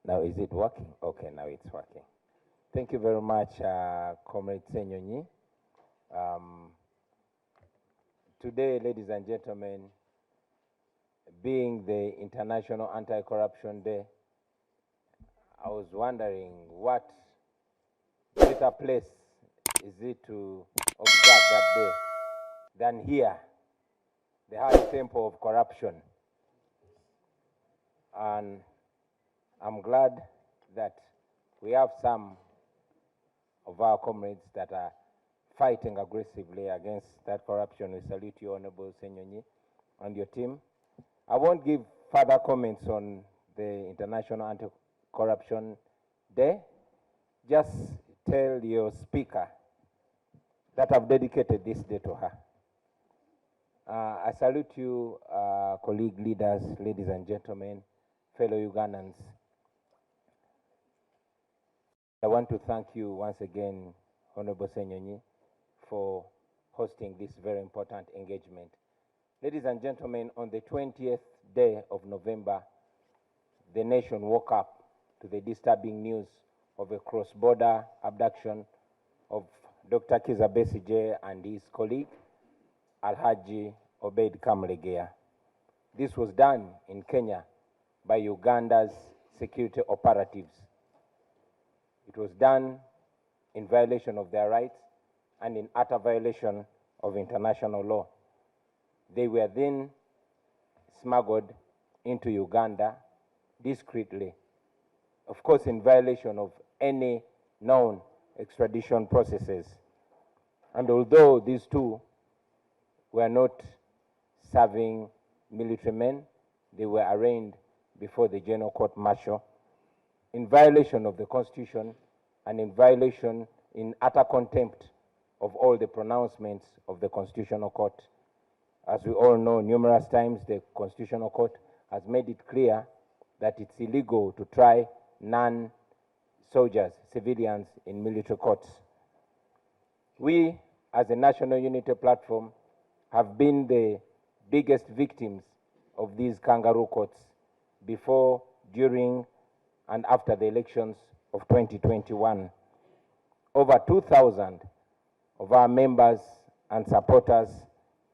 Now, is it working? Okay, now it's working. Thank you very much, Comrade Senyonyi. Today, ladies and gentlemen, being the International Anti-Corruption Day, I was wondering what better place is it to observe that day than here, the high temple of corruption. And I'm glad that we have some of our comrades that are fighting aggressively against that corruption. We salute you, Honorable Senyonyi, and your team. I won't give further comments on the International Anti-Corruption Day. Just tell your speaker that I've dedicated this day to her. I salute you, colleague leaders, ladies and gentlemen, fellow Ugandans. I want to thank you once again, Honorable Senyonyi, for hosting this very important engagement. Ladies and gentlemen, on the 20th day of November, the nation woke up to the disturbing news of a cross-border abduction of Dr. Kizza Besigye and his colleague, Alhaji Obeid Kamlegea. This was done in Kenya by Uganda's security operatives. It was done in violation of their rights and in utter violation of international law. They were then smuggled into Uganda discreetly, of course in violation of any known extradition processes. And although these two were not serving military men, they were arraigned before the General Court Martial in violation of the Constitution and in violation, in utter contempt of all the pronouncements of the Constitutional Court. As we all know, numerous times the Constitutional Court has made it clear that it's illegal to try non-soldiers, civilians in military courts. We, as a National Unity Platform, have been the biggest victims of these kangaroo courts before, during, and after the elections of 2021. Over 2,000 of our members and supporters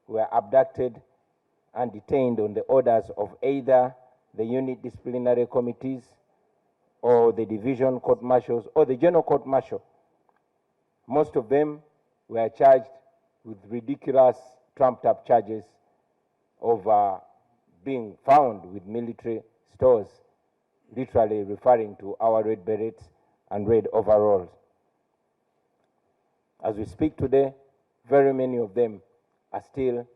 were abducted and detained on the orders of either the unit disciplinary committees or the division court martials or the general court martial. Most of them were charged with ridiculous trumped-up charges of being found with military stores, literally referring to our red berets and red overalls. As we speak today, very many of them are still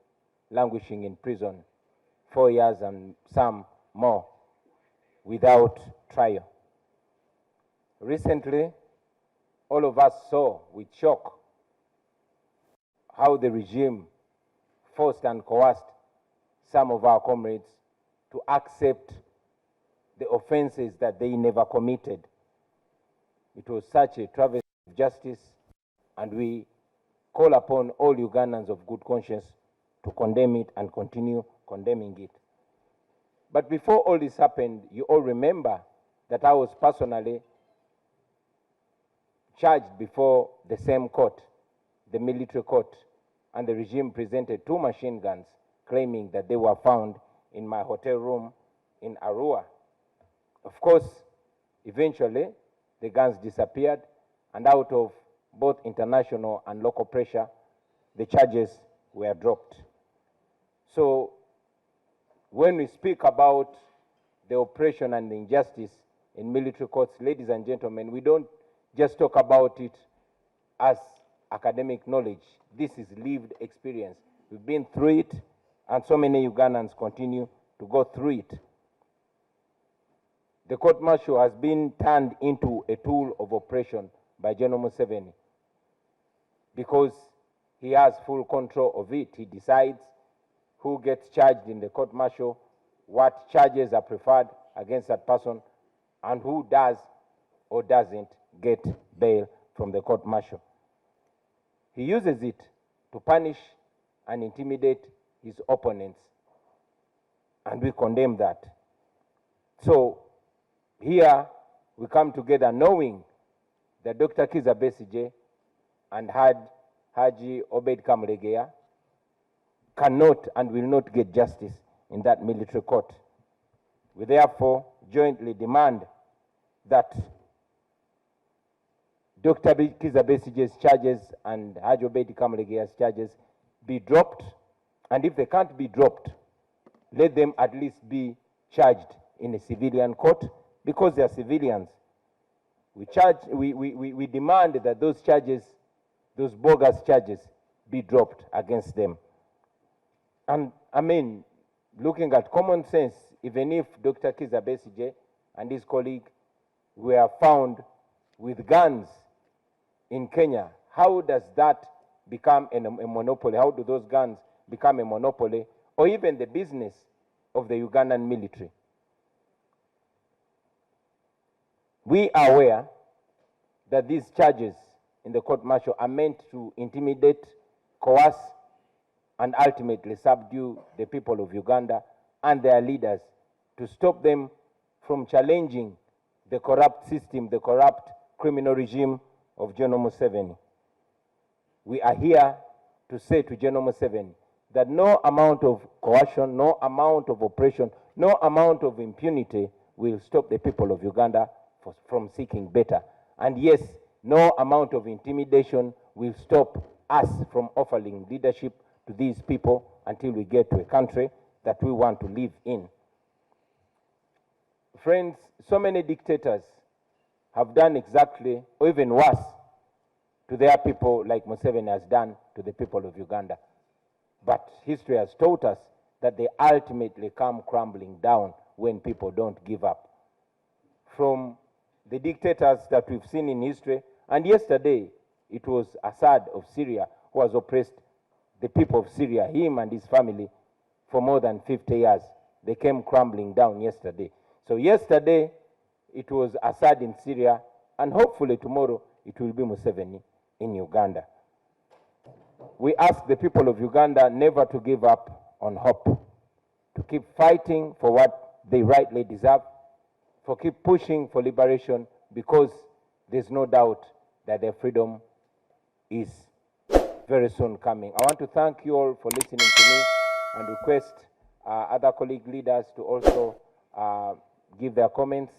languishing in prison, 4 years and some more, without trial. Recently, all of us saw with shock how the regime forced and coerced some of our comrades to accept the offenses that they never committed. It was such a travesty of justice, and we call upon all Ugandans of good conscience to condemn it and continue condemning it. But before all this happened, you all remember that I was personally charged before the same court, the military court, and the regime presented 2 machine guns claiming that they were found in my hotel room in Arua. Of course, eventually, the guns disappeared, and out of both international and local pressure, the charges were dropped. So, when we speak about the oppression and the injustice in military courts, ladies and gentlemen, we don't just talk about it as academic knowledge. This is lived experience. We've been through it, and so many Ugandans continue to go through it. The court-martial has been turned into a tool of oppression by General Museveni because he has full control of it. He decides who gets charged in the court-martial, what charges are preferred against that person, and who does or doesn't get bail from the court-martial. He uses it to punish and intimidate his opponents, and we condemn that. So here we come together knowing that Dr. Kiza Besigye and Haji Obed Kamulegeya cannot and will not get justice in that military court. We therefore jointly demand that Dr. Kiza Besigye's charges and Haji Obed Kamulegeya's charges be dropped, and if they can't be dropped, let them at least be charged in a civilian court, because they are civilians. We demand that those charges, those bogus charges, be dropped against them. And I mean, looking at common sense, even if Dr. Kiza Besigye and his colleague were found with guns in Kenya, how does that become a monopoly? How do those guns become a monopoly, or even the business of the Ugandan military? We are aware that these charges in the court martial are meant to intimidate, coerce, and ultimately subdue the people of Uganda and their leaders, to stop them from challenging the corrupt system, the corrupt criminal regime of General Museveni. We are here to say to General Museveni that no amount of coercion, no amount of oppression, no amount of impunity will stop the people of Uganda from seeking better. And yes, no amount of intimidation will stop us from offering leadership to these people until we get to a country that we want to live in. Friends, so many dictators have done exactly, or even worse, to their people like Museveni has done to the people of Uganda. But history has taught us that they ultimately come crumbling down when people don't give up. From the dictators that we've seen in history, and yesterday it was Assad of Syria who has oppressed the people of Syria, him and his family, for more than 50 years. They came crumbling down yesterday. So yesterday it was Assad in Syria, and hopefully tomorrow it will be Museveni in Uganda. We ask the people of Uganda never to give up on hope, to keep fighting for what they rightly deserve, for keep pushing for liberation, because there's no doubt that their freedom is very soon coming. I want to thank you all for listening to me and request other colleague leaders to also give their comments.